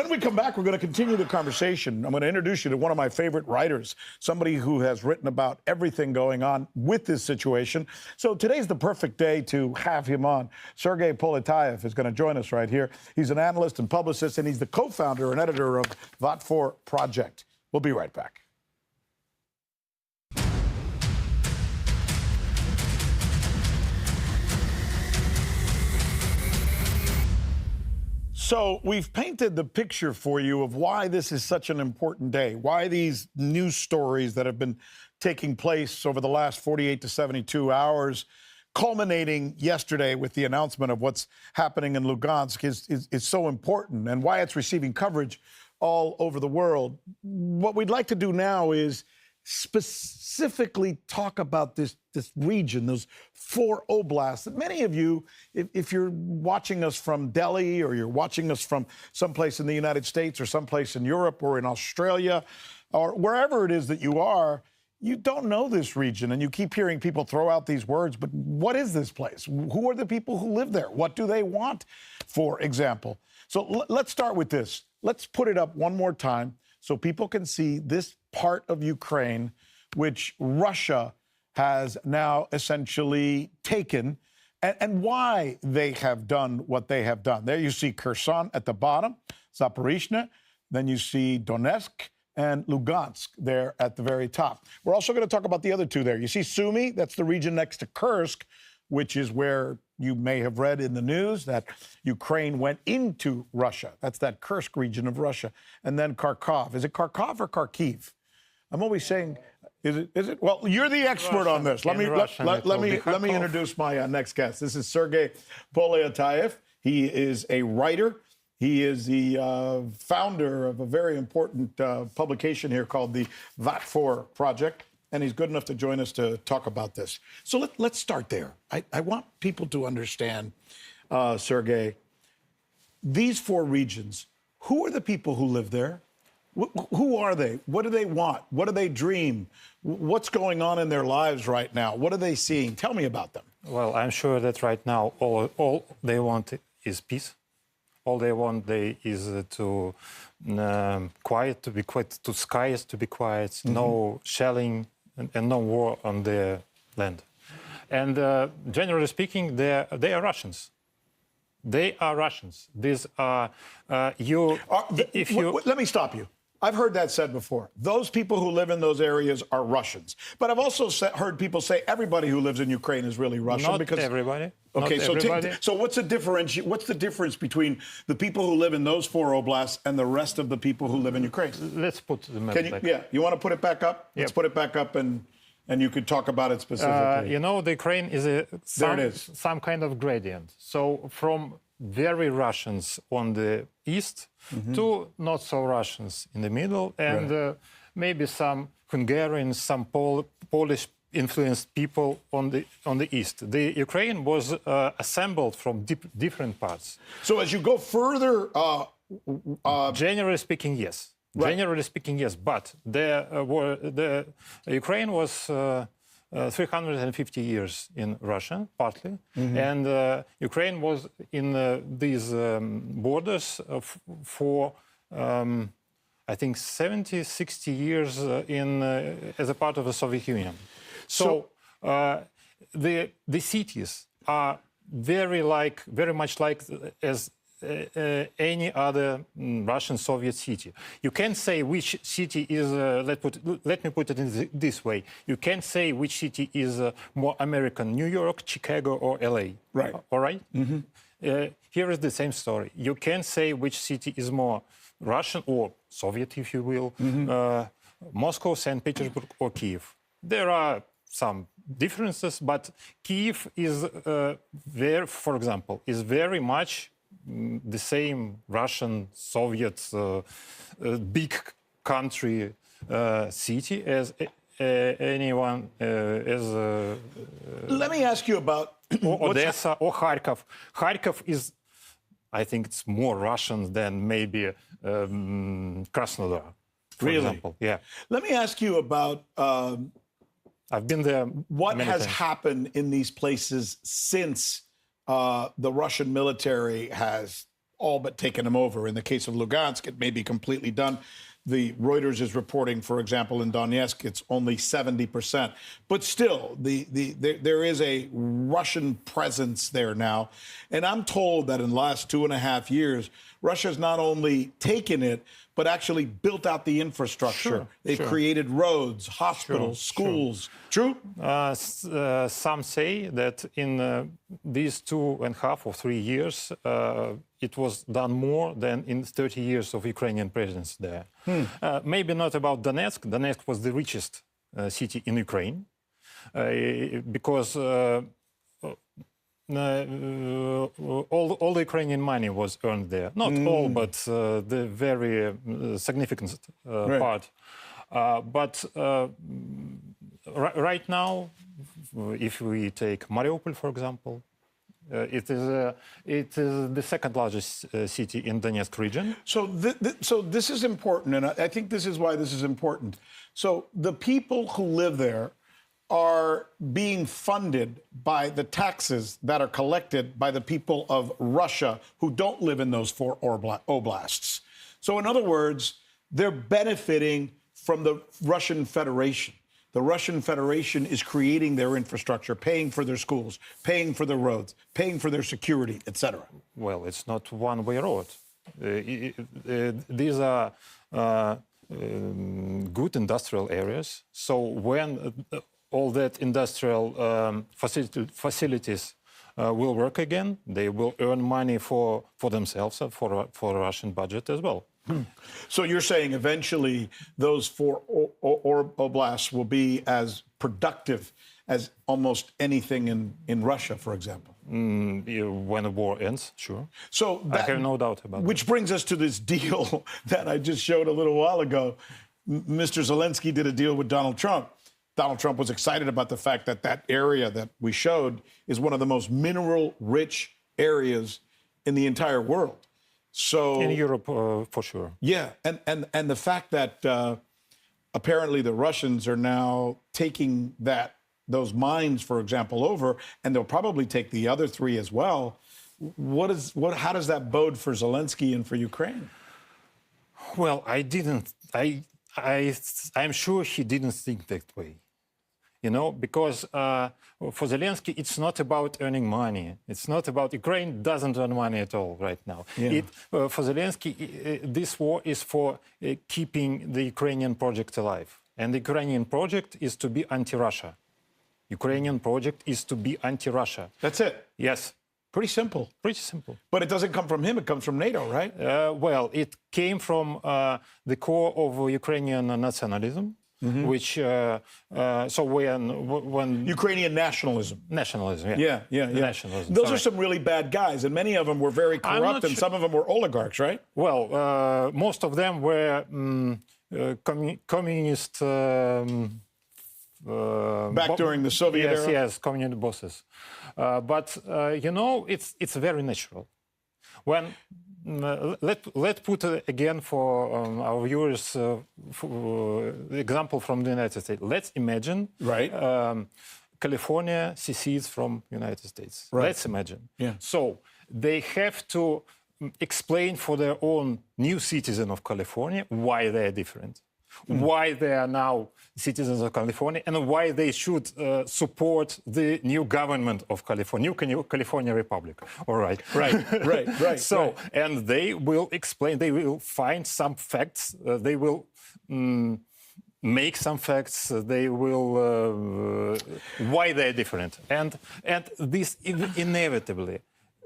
When we come back, we're going to continue the conversation. I'm going to introduce you to one of my favorite writers, somebody who has written about everything going on with this situation. So today's the perfect day to have him on. Sergey Poletayev is going to join us right here. He's an analyst and publicist, and he's the co-founder and editor of that for Project. We'll be right back. So we've painted the picture for you of why this is such an important day, why these news stories that have been taking place over the last 48 to 72 hours, culminating yesterday with the announcement of what's happening in Lugansk is so important, and why it's receiving coverage all over the world. What we'd like to do now is specifically talk about this region, those 4 oblasts that many of you, if you're watching us from Delhi or you're watching us from someplace in the United States or someplace in Europe or in Australia or wherever it is that you are, you don't know this region, and you keep hearing people throw out these words, but what is this place? Who are the people who live there? What do they want, for example? So let's start with this. Let's put it up one more time so people can see this part of Ukraine, which Russia has now essentially taken, and why they have done what they have done. There you see Kherson at the bottom, Zaporizhzhia, then you see Donetsk and Lugansk there at the very top. We're also going to talk about the other two there. You see Sumy, that's the region next to Kursk, which is where you may have read in the news that Ukraine went into Russia. That's that Kursk region of Russia. And then Kharkov. Is it Kharkov or Kharkiv? I'm always saying, is it? Well, you're the expert on this. Let me introduce my next guest. This is Sergey Poletayev. He is a writer. He is the founder of a very important publication here called the That For Project. And he's good enough to join us to talk about this. So let's start there. I want people to understand, Sergey, these 4 regions, who are the people who live there? Who are they? What do they want? What do they dream? What's going on in their lives right now? What are they seeing? Tell me about them. Well, I'm sure that right now all they want is peace. All they want is to quiet, to be quiet, to skies to be quiet, no shelling and no war on their land. And generally speaking, they are Russians. They are Russians. These are Let me stop you. I've heard that said before. Those people who live in those areas are Russians. But I've also heard people say everybody who lives in Ukraine is really Russian. Not everybody. Okay, not so everybody. So what's the difference between the people who live in those 4 oblasts and the rest of the people who live in Ukraine? Let's put the map back. Yeah, you want to put it back up? Yep. Let's put it back up and you could talk about it specifically. You know, the Ukraine is some kind of gradient. So from very Russians on the east to not so Russians in the middle, and maybe some Hungarians, some Polish influenced people on the east. The Ukraine was assembled from different parts. So as you go further, generally speaking, yes. Right. Generally speaking, yes. But the Ukraine was 350 years in Russia, partly, and Ukraine was in these borders for, I think, 70, 60 years as a part of the Soviet Union. So the cities are very much like as any other Russian Soviet city. You can't say which city is, let me put it in this way. You can't say which city is more American, New York, Chicago, or LA. Right. All right? Here is the same story. You can't say which city is more Russian or Soviet, if you will, Moscow, St. Petersburg, or Kiev. There are some differences, but Kiev is for example, is very much the same Russian, Soviet, big country city as anyone Let me ask you about Odessa or Kharkov. Kharkov is, I think, it's more Russian than maybe Krasnodar, for example. Yeah. Let me ask you about I've been there. What has times. happened in these places since the Russian military has all but taken them over. In the case of Lugansk, it may be completely done. The Reuters is reporting, for example, in Donetsk, it's only 70%. But still, there is a Russian presence there now. And I'm told that in the last 2.5 years, Russia's not only taken it, but actually built out the infrastructure. Sure, They've created roads, hospitals, schools. True? Some say that in these 2.5 or 3 years, it was done more than in 30 years of Ukrainian presence there. Maybe not about Donetsk. Donetsk was the richest city in Ukraine because all the Ukrainian money was earned there. Not all, but the very significant part. But right now, if we take Mariupol, for example, it is the second largest city in Donetsk region. So this is important, and I think this is why this is important. So the people who live there are being funded by the taxes that are collected by the people of Russia who don't live in those 4 oblasts. So in other words, they're benefiting from the Russian Federation. The Russian Federation is creating their infrastructure, paying for their schools, paying for their roads, paying for their security, etc. Well, it's not one-way road. These are good industrial areas. So when all that industrial facilities will work again, they will earn money for themselves and for the Russian budget as well. So you're saying eventually those 4 oblasts will be as productive as almost anything in Russia, for example? When the war ends, sure. So I have no doubt about that. Which brings us to this deal that I just showed a little while ago. Mr. Zelensky did a deal with Donald Trump. Donald Trump was excited about the fact that that area that we showed is one of the most mineral-rich areas in the entire world. So in Europe, for sure. Yeah, and the fact that apparently the Russians are now taking those mines, for example, over, and they'll probably take the other 3 as well. How does that bode for Zelensky and for Ukraine? Well, I'm sure he didn't think that way. You know, because for Zelensky, it's not about earning money. It's not about Ukraine doesn't earn money at all right now. Yeah. For Zelensky, this war is for keeping the Ukrainian project alive. And the Ukrainian project is to be anti-Russia. Ukrainian project is to be anti-Russia. That's it? Yes. Pretty simple. Pretty simple. But it doesn't come from him, it comes from NATO, right? Well, it came from the core of Ukrainian nationalism. Which so when Ukrainian nationalism, yeah, nationalism. Those are some really bad guys, and many of them were very corrupt, and some of them were oligarchs, right? Well, most of them were communist. Back during the Soviet era. Yes, communist bosses. But you know, it's very natural. When let's put again for our viewers example from the United States. Let's imagine California secedes from United States. Right. Let's imagine. Yeah. So they have to explain for their own new citizen of California why they are different. Why they are now citizens of California and why they should support the new government of California, new California Republic. All right. Right. So, and they will explain, they will find some facts, they will make some facts, they will, why they're different. And this inevitably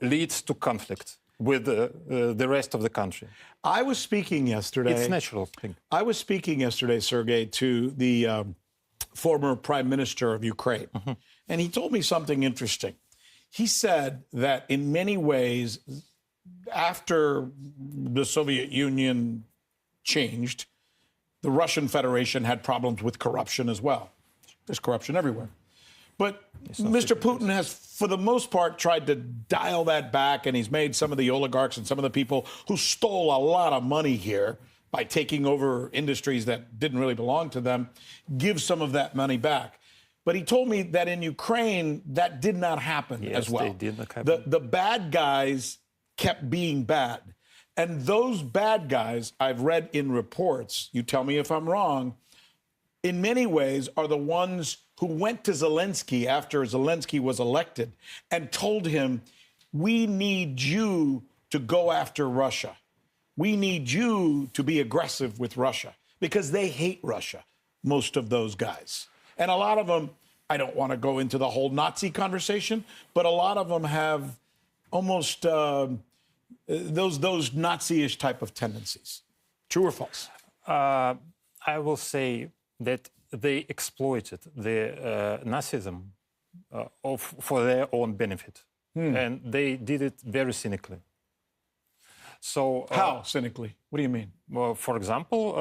leads to conflict with the rest of the country. I was speaking yesterday. It's a natural thing. I was speaking yesterday, Sergei, to the former prime minister of Ukraine. And he told me something interesting. He said that in many ways, after the Soviet Union changed, the Russian Federation had problems with corruption as well. There's corruption everywhere. But Mr. Putin has, for the most part, tried to dial that back, and he's made some of the oligarchs and some of the people who stole a lot of money here by taking over industries that didn't really belong to them, give some of that money back. But he told me that in Ukraine, that did not happen as well. They did not happen. The bad guys kept being bad. And those bad guys, I've read in reports, you tell me if I'm wrong, in many ways are the ones who went to Zelensky after Zelensky was elected and told him, we need you to go after Russia. We need you to be aggressive with Russia, because they hate Russia, most of those guys. And a lot of them, I don't want to go into the whole Nazi conversation, but a lot of them have almost those Nazi-ish type of tendencies. True or false? I will say that they exploited the Nazism for their own benefit. And they did it very cynically. So how cynically? What do you mean? Well, for example,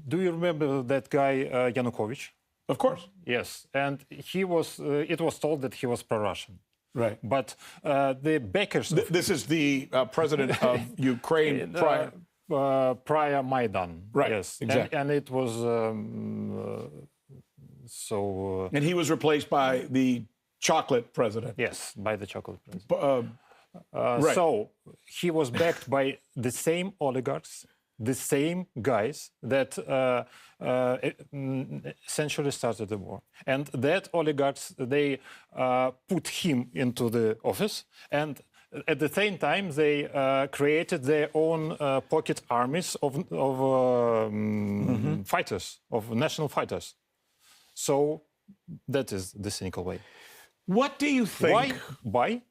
do you remember that guy Yanukovych? Of course. Yes, and he was. It was told that he was pro-Russian. Right. But the backers. This is the president of Ukraine prior Maidan. Right. Yes. Exactly. And it was and he was replaced by the chocolate president. Yes, by the chocolate president. Right. So he was backed by the same oligarchs, the same guys that essentially started the war. And that oligarchs, they put him into the office, and at the same time they created their own pocket armies of fighters, of national fighters. So that is the cynical way. What do you think? Why?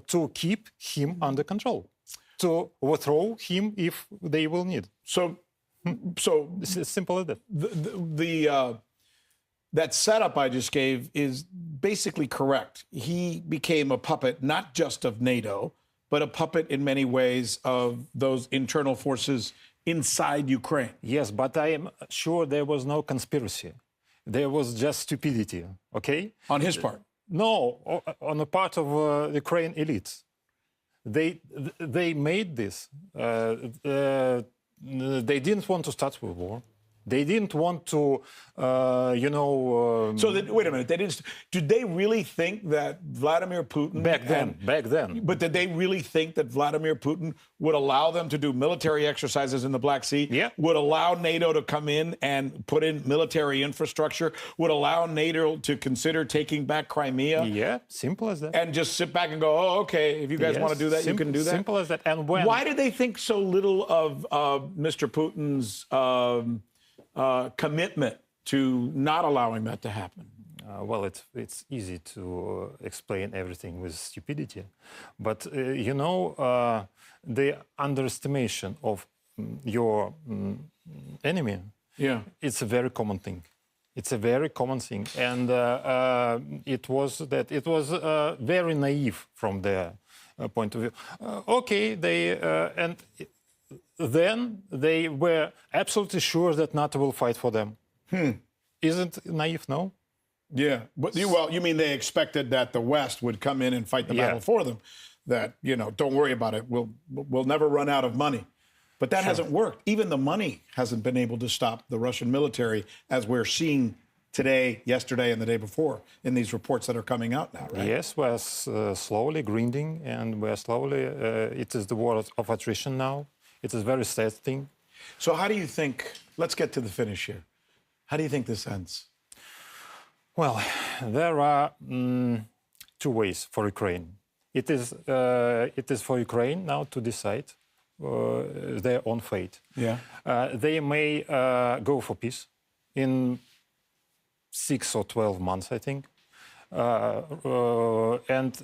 To keep him under control, to overthrow him if they will need. So It's as simple as that. That setup I just gave is basically correct. He became a puppet, not just of NATO, but a puppet in many ways of those internal forces inside Ukraine. Yes, but I am sure there was no conspiracy. There was just stupidity, okay? On his part? No, on the part of the Ukraine elite. They made this. They didn't want to start with war. They didn't want to, So wait a minute. Did they really think that Vladimir Putin Back then. But did they really think that Vladimir Putin would allow them to do military exercises in the Black Sea? Yeah. Would allow NATO to come in and put in military infrastructure? Would allow NATO to consider taking back Crimea? Yeah, simple as that. And just sit back and go, oh, okay, if you guys want to do that, you can do that? Simple as that. And when? Why did they think so little of Mr. Putin's commitment to not allowing that to happen? Well, it's easy to explain everything with stupidity. But, the underestimation of your enemy, it's a very common thing. It's a very common thing. And it was very naive from their point of view. Then they were absolutely sure that NATO will fight for them. Isn't it naive, no? Yeah. But you mean they expected that the West would come in and fight the battle for them? That, don't worry about it. We'll never run out of money. But that hasn't worked. Even the money hasn't been able to stop the Russian military, as we're seeing today, yesterday, and the day before in these reports that are coming out now, right? Yes, we're slowly grinding, and we're slowly, it is the war of attrition now. It is a very sad thing. So how do you think, let's get to the finish here. How do you think this ends? Well, there are two ways for Ukraine. It is for Ukraine now to decide their own fate. Yeah. They may go for peace in 6 or 12 months, I think, and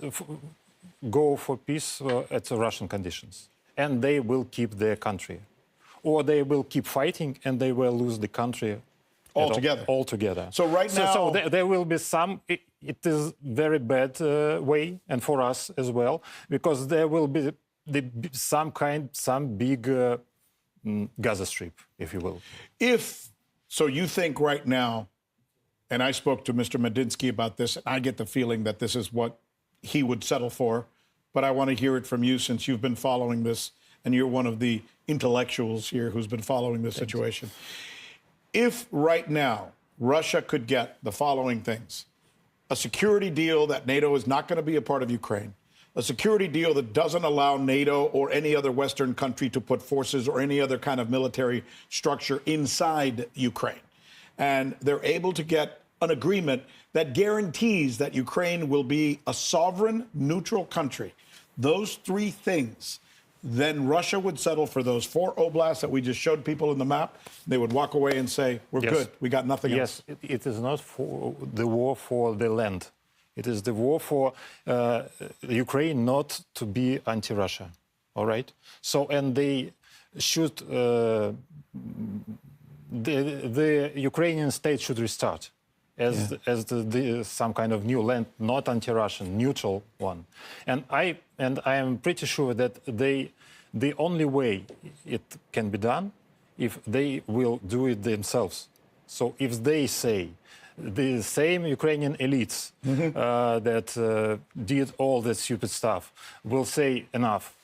go for peace at the Russian conditions. And they will keep their country. Or they will keep fighting and they will lose the country altogether. So right now... So there will be some... It is very bad way, and for us as well, because there will be some big Gaza Strip, if you will. So you think right now, and I spoke to Mr. Medinsky about this, and I get the feeling that this is what he would settle for, but I want to hear it from you since you've been following this, and you're one of the intellectuals here who's been following this situation. If right now Russia could get the following things: a security deal that NATO is not going to be a part of Ukraine, a security deal that doesn't allow NATO or any other Western country to put forces or any other kind of military structure inside Ukraine. And they're able to get an agreement that guarantees that Ukraine will be a sovereign, neutral country. Those three things, then Russia would settle for those 4 oblasts that we just showed people in the map. They would walk away and say, we're good. We got nothing else. Yes, it is not for the war for the land. It is the war for Ukraine not to be anti-Russia. All right? So, and they should, the Ukrainian state should restart as some kind of new land, not anti-Russian, neutral one. And I am pretty sure that the only way it can be done if they will do it themselves. So if they say, the same Ukrainian elites that did all that stupid stuff will say enough.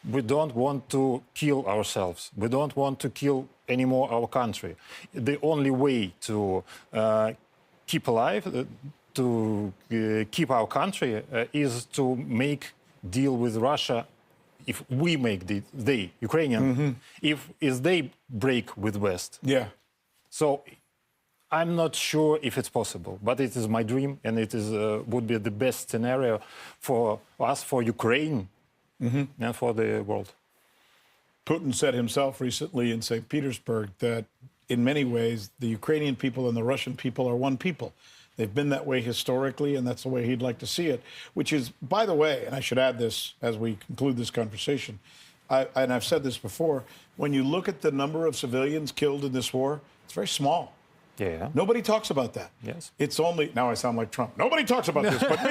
We don't want to kill ourselves. We don't want to kill anymore our country. The only way to keep alive, to keep our country, is to make deal with Russia. If we make the Ukrainian, if they break with West. Yeah. So I'm not sure if it's possible, but it is my dream, and it is would be the best scenario for us, for Ukraine, and for the world. Putin said himself recently in St. Petersburg that in many ways the Ukrainian people and the Russian people are one people. They've been that way historically, and that's the way he'd like to see it, which is, by the way, and I should add this as we conclude this conversation, and I've said this before, when you look at the number of civilians killed in this war, it's very small. Yeah. Nobody talks about that. Yes. It's only, now I sound like Trump, nobody talks about this but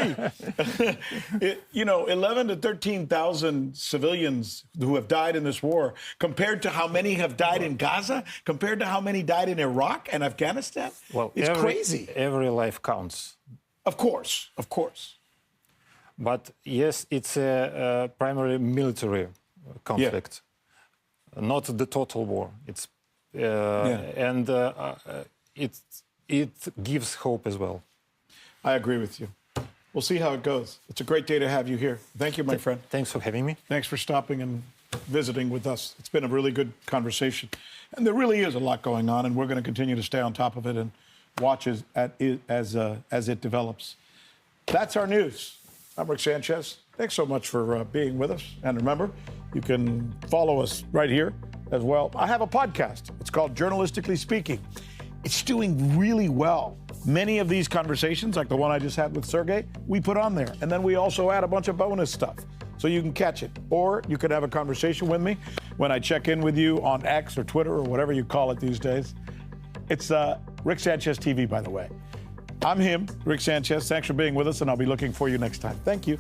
me. 11 to 13,000 civilians who have died in this war, compared to how many have died in Gaza, compared to how many died in Iraq and Afghanistan. Well, it's crazy. Every life counts. Of course, of course. But yes, it's a primarily military conflict, not the total war. It's and it gives hope as well. I agree with you. We'll see how it goes. It's a great day to have you here. Thank you, my friend. Thanks for having me. Thanks for stopping and visiting with us. It's been a really good conversation. And there really is a lot going on, and we're going to continue to stay on top of it and watch as it develops. That's our news. I'm Rick Sanchez. Thanks so much for being with us. And remember, you can follow us right here as well. I have a podcast. It's called Journalistically Speaking. It's doing really well. Many of these conversations, like the one I just had with Sergey, we put on there. And then we also add a bunch of bonus stuff so you can catch it. Or you could have a conversation with me when I check in with you on X or Twitter or whatever you call it these days. It's Rick Sanchez TV, by the way. I'm him, Rick Sanchez. Thanks for being with us, and I'll be looking for you next time. Thank you.